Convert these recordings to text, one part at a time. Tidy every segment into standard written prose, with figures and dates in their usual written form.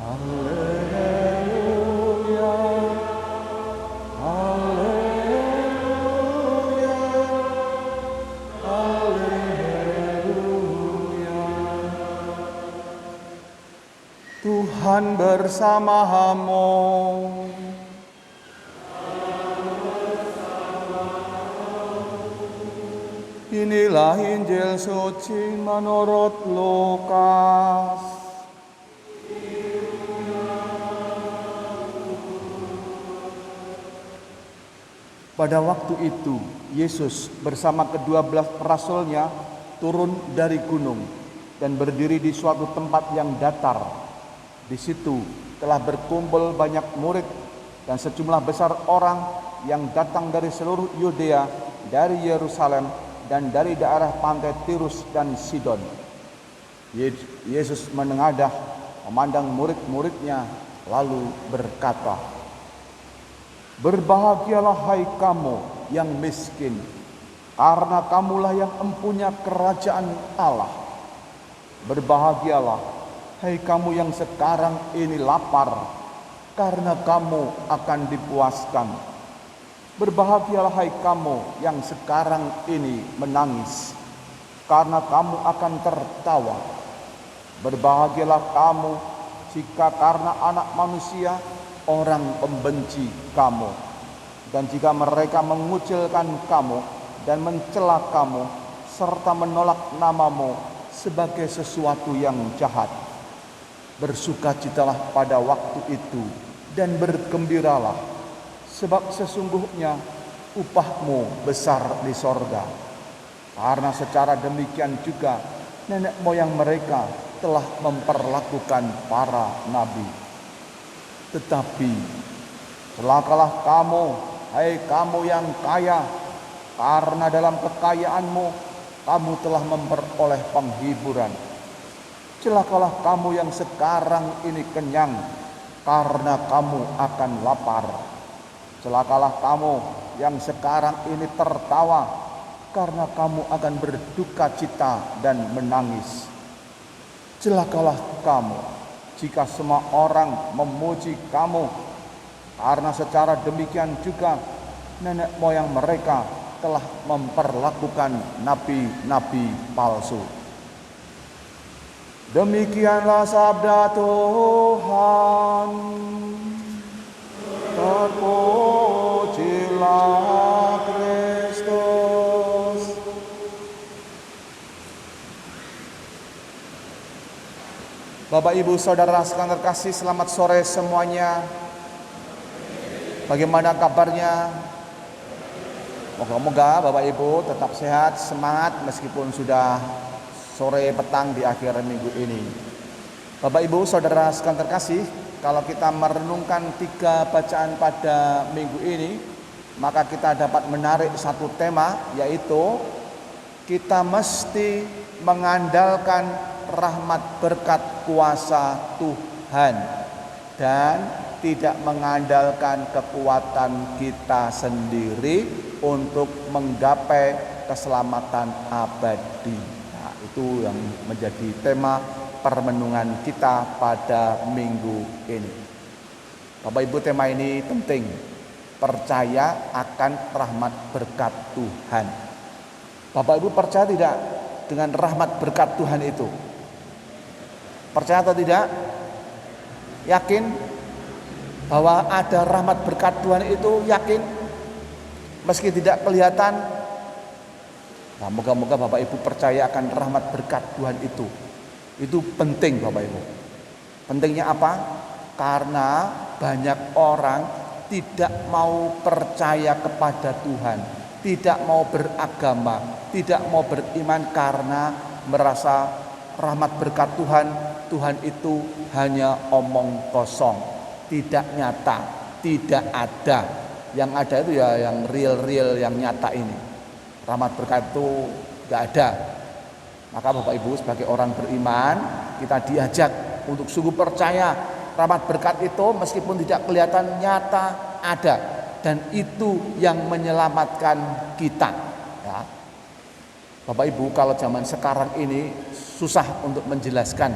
Haleluya, haleluya, haleluya. Tuhan bersamamu. Inilah Injil suci menurut Lukas. Pada waktu itu, Yesus bersama ke-12 rasulnya turun dari gunung dan berdiri di suatu tempat yang datar. Di situ telah berkumpul banyak murid dan sejumlah besar orang yang datang dari seluruh Yudea, dari Yerusalem, dan dari daerah pantai Tirus dan Sidon. Yesus menengadah, memandang murid-muridnya, lalu berkata, "Berbahagialah hai kamu yang miskin, karena kamulah yang empunya kerajaan Allah. Berbahagialah hai kamu yang sekarang ini lapar, karena kamu akan dipuaskan. Berbahagialah hai kamu yang sekarang ini menangis, karena kamu akan tertawa. Berbahagialah kamu jika karena Anak Manusia orang membenci kamu, dan jika mereka mengucilkan kamu dan mencela kamu, serta menolak namamu sebagai sesuatu yang jahat. Bersukacitalah pada waktu itu dan bergembiralah, sebab sesungguhnya upahmu besar di sorga. Karena secara demikian juga nenek moyang mereka telah memperlakukan para nabi. Tetapi celakalah kamu, hai kamu yang kaya, karena dalam kekayaanmu kamu telah memperoleh penghiburan. Celakalah kamu yang sekarang ini kenyang, karena kamu akan lapar. Celakalah kamu yang sekarang ini tertawa, karena kamu akan berduka cita dan menangis. Celakalah kamu jika semua orang memuji kamu, karena secara demikian juga nenek moyang mereka telah memperlakukan nabi-nabi palsu." Demikianlah sabda Tuhan. Terpujilah Kristus. Bapak, Ibu, Saudara sekalian terkasih, selamat sore semuanya. Bagaimana kabarnya? Moga-moga Bapak Ibu tetap sehat, semangat meskipun sudah sore petang di akhir minggu ini. Bapak Ibu Saudara sekalian terkasih, kalau kita merenungkan 3 bacaan pada minggu ini, maka kita dapat menarik satu tema, yaitu kita mesti mengandalkan rahmat berkat kuasa Tuhan dan tidak mengandalkan kekuatan kita sendiri untuk menggapai keselamatan abadi. Itu yang menjadi tema permenungan kita pada minggu ini. Bapak Ibu, tema ini penting. Percaya akan rahmat berkat Tuhan. Bapak Ibu percaya tidak dengan rahmat berkat Tuhan itu? Percaya atau tidak? Yakin bahwa ada rahmat berkat Tuhan itu? Yakin? Meski tidak kelihatan. Nah, moga-moga Bapak Ibu percaya akan rahmat berkat Tuhan itu. Itu penting Bapak Ibu. Pentingnya apa? Karena banyak orang tidak mau percaya kepada Tuhan, tidak mau beragama, tidak mau beriman karena merasa rahmat berkat Tuhan itu hanya omong kosong, tidak nyata, tidak ada. Yang ada itu ya yang real-real, yang nyata ini. Rahmat berkat itu gak ada. Maka Bapak Ibu sebagai orang beriman, kita diajak untuk sungguh percaya rahmat berkat itu meskipun tidak kelihatan, nyata ada, dan itu yang menyelamatkan kita. Ya. Bapak Ibu, kalau zaman sekarang ini susah untuk menjelaskan,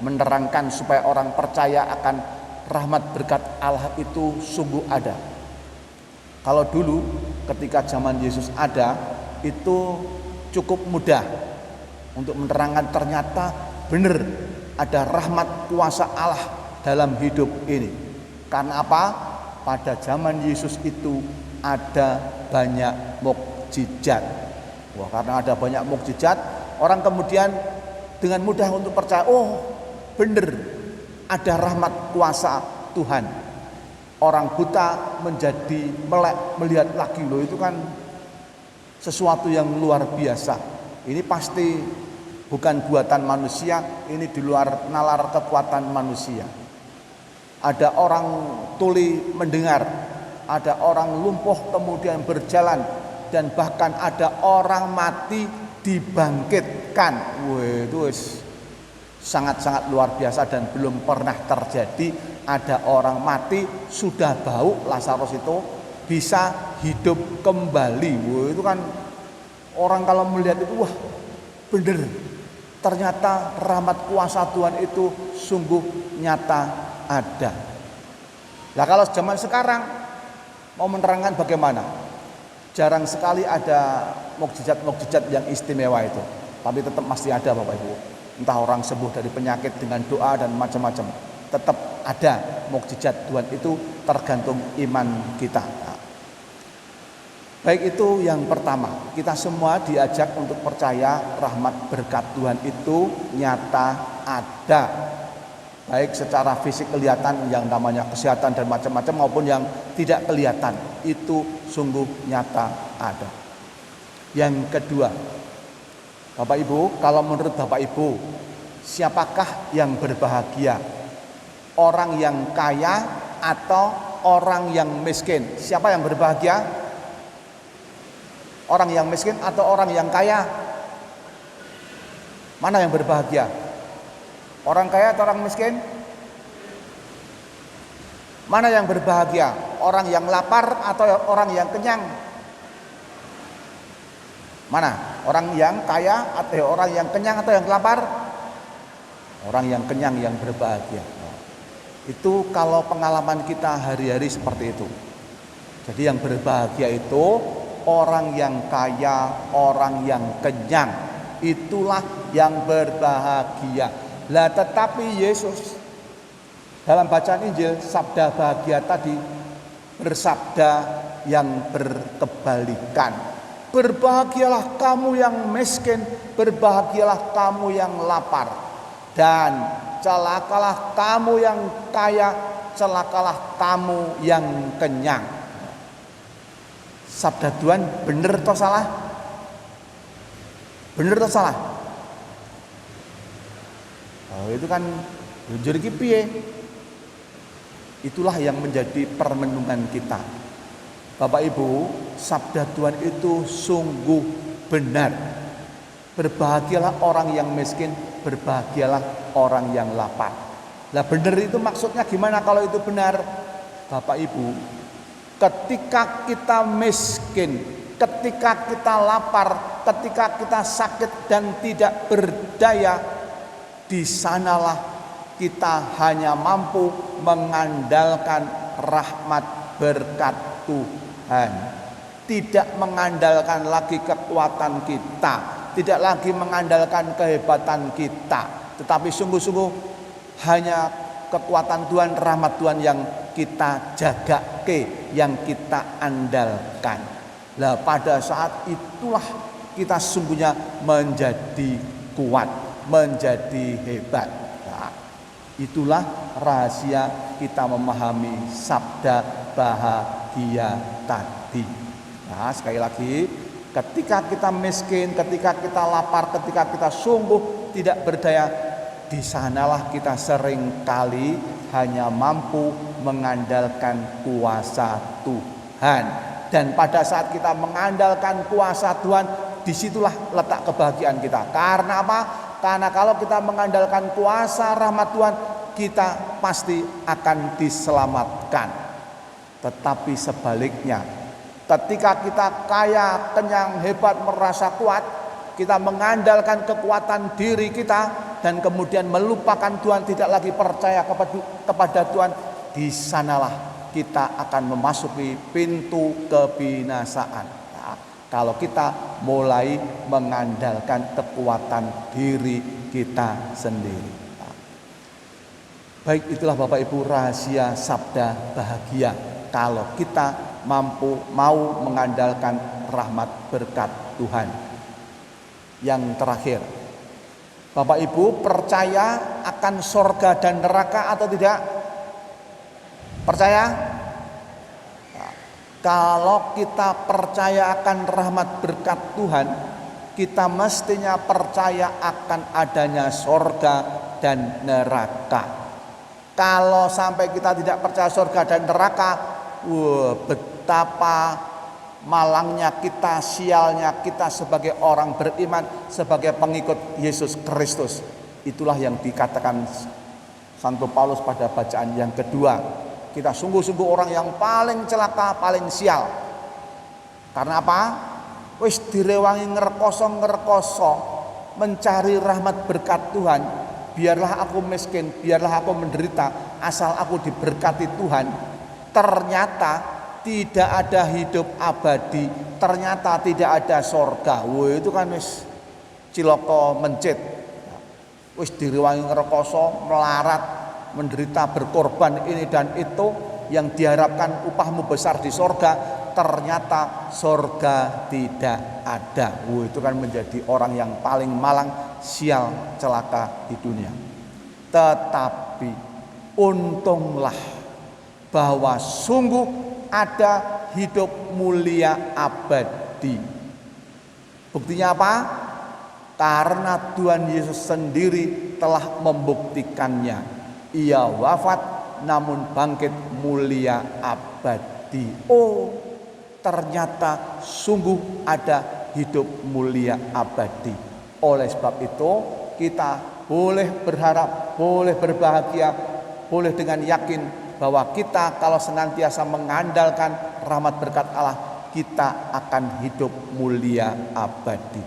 menerangkan supaya orang percaya akan rahmat berkat Allah itu sungguh ada. Kalau dulu ketika zaman Yesus ada, itu cukup mudah untuk menerangkan ternyata benar ada rahmat kuasa Allah dalam hidup ini. Karena apa? Pada zaman Yesus itu ada banyak mukjizat. Wah, karena ada banyak mukjizat, orang kemudian dengan mudah untuk percaya, oh benar ada rahmat kuasa Tuhan. Orang buta menjadi melek, melihat lagi, loh itu kan sesuatu yang luar biasa. Ini pasti bukan buatan manusia, ini di luar nalar kekuatan manusia. Ada orang tuli mendengar, ada orang lumpuh kemudian berjalan, dan bahkan ada orang mati dibangkitkan. Wah, itu sangat-sangat luar biasa dan belum pernah terjadi. Ada orang mati sudah bau, Lazarus itu bisa hidup kembali. Wah, itu kan orang kalau melihat itu, wah bener, ternyata rahmat kuasa Tuhan itu sungguh nyata ada. Nah, kalau zaman sekarang mau menerangkan bagaimana? Jarang sekali ada mukjizat-mukjizat yang istimewa itu. Tapi tetap masih ada Bapak Ibu. Entah orang sembuh dari penyakit dengan doa dan macam-macam. Tetap ada mukjizat Tuhan itu, tergantung iman kita. Nah, baik, itu yang pertama. Kita semua diajak untuk percaya rahmat berkat Tuhan itu nyata ada. Baik secara fisik kelihatan yang namanya kesehatan dan macam-macam, maupun yang tidak kelihatan, itu sungguh nyata ada. Yang kedua, Bapak Ibu, kalau menurut Bapak Ibu, siapakah yang berbahagia? Orang yang kaya atau orang yang miskin? Siapa yang berbahagia? Orang yang miskin atau orang yang kaya? Mana yang berbahagia? Orang kaya atau orang miskin? Mana yang berbahagia? Orang yang lapar atau orang yang kenyang? Mana? Orang yang kaya atau orang yang kenyang atau yang lapar? Orang yang kenyang yang berbahagia. Itu kalau pengalaman kita hari-hari seperti itu. Jadi yang berbahagia itu orang yang kaya, orang yang kenyang. Itulah yang berbahagia. Lah tetapi Yesus dalam bacaan Injil, sabda bahagia tadi bersabda yang berkebalikan. Berbahagialah kamu yang miskin, berbahagialah kamu yang lapar, dan celakalah kamu yang kaya, celakalah kamu yang kenyang. Sabda Tuhan bener atau salah? Bener atau salah? Oh, itu kan jadi piye? Itulah yang menjadi permenungan kita. Bapak Ibu, sabda Tuhan itu sungguh benar. Berbahagialah orang yang miskin, berbahagialah orang yang lapar. Lah benar itu maksudnya gimana kalau itu benar? Bapak Ibu, ketika kita miskin, ketika kita lapar, ketika kita sakit dan tidak berdaya, di sanalah kita hanya mampu mengandalkan rahmat berkat Tuhan. Tidak mengandalkan lagi kekuatan kita, tidak lagi mengandalkan kehebatan kita, tetapi sungguh-sungguh hanya kekuatan Tuhan, rahmat Tuhan yang kita jaga, yang kita andalkan. Lah pada saat itulah kita sungguhnya menjadi kuat, menjadi hebat. Nah, itulah rahasia kita memahami sabda bahagia tadi. Nah, sekali lagi, ketika kita miskin, ketika kita lapar, ketika kita sungguh tidak berdaya, di sanalah kita sering kali hanya mampu mengandalkan kuasa Tuhan. Dan pada saat kita mengandalkan kuasa Tuhan, disitulah letak kebahagiaan kita. Karena apa? Karena kalau kita mengandalkan kuasa rahmat Tuhan, kita pasti akan diselamatkan. Tetapi sebaliknya, ketika kita kaya, kenyang, hebat, merasa kuat, kita mengandalkan kekuatan diri kita dan kemudian melupakan Tuhan, tidak lagi percaya kepada Tuhan, di sanalah kita akan memasuki pintu kebinasaan. Nah, kalau kita mulai mengandalkan kekuatan diri kita sendiri. Nah, baik, itulah Bapak Ibu rahasia sabda bahagia. Kalau kita mau mengandalkan rahmat berkat Tuhan. Yang terakhir, Bapak Ibu percaya akan sorga dan neraka atau tidak? Percaya? Nah, kalau kita percaya akan rahmat berkat Tuhan, kita mestinya percaya akan adanya sorga dan neraka. Kalau sampai kita tidak percaya sorga dan neraka, betapa malangnya kita, sialnya kita sebagai orang beriman, sebagai pengikut Yesus Kristus. Itulah yang dikatakan Santo Paulus pada bacaan yang kedua. Kita sungguh-sungguh orang yang paling celaka, paling sial. Karena apa? Wis direwangi ngerkoso mencari rahmat berkat Tuhan. Biarlah aku miskin, biarlah aku menderita, asal aku diberkati Tuhan. Ternyata tidak ada hidup abadi, ternyata tidak ada sorga. Itu kan wis ciloko mencit, wis direwangi ngerekoso, melarat, menderita, berkorban ini dan itu, yang diharapkan upahmu besar di sorga, ternyata sorga tidak ada. Itu kan menjadi orang yang paling malang, sial, celaka di dunia. Tetapi untunglah bahwa sungguh ada hidup mulia abadi. Buktinya apa? Karena Tuhan Yesus sendiri telah membuktikannya. Ia wafat namun bangkit mulia abadi. Oh, ternyata sungguh ada hidup mulia abadi. Oleh sebab itu kita boleh berharap, boleh berbahagia, boleh dengan yakin bahwa kita kalau senantiasa mengandalkan rahmat berkat Allah, kita akan hidup mulia abadi.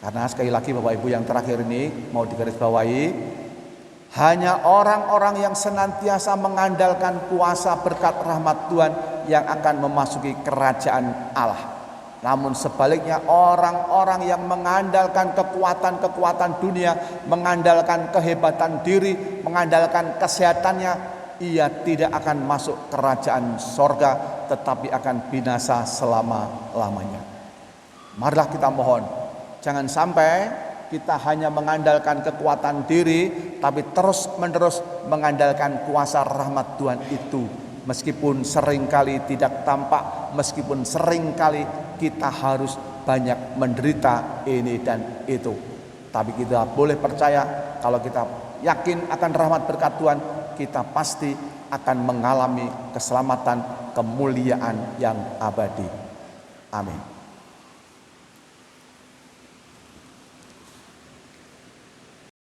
Karena sekali lagi Bapak Ibu, yang terakhir ini mau digarisbawahi, hanya orang-orang yang senantiasa mengandalkan kuasa berkat rahmat Tuhan yang akan memasuki kerajaan Allah. Namun sebaliknya, orang-orang yang mengandalkan kekuatan-kekuatan dunia, mengandalkan kehebatan diri, mengandalkan kesehatannya, ia tidak akan masuk kerajaan sorga, tetapi akan binasa selama-lamanya. Marilah kita mohon, jangan sampai kita hanya mengandalkan kekuatan diri, tapi terus-menerus mengandalkan kuasa rahmat Tuhan itu. Meskipun seringkali tidak tampak, meskipun seringkali kita harus banyak menderita ini dan itu, tapi kita boleh percaya kalau kita yakin akan rahmat berkat Tuhan, kita pasti akan mengalami keselamatan, kemuliaan yang abadi. Amin.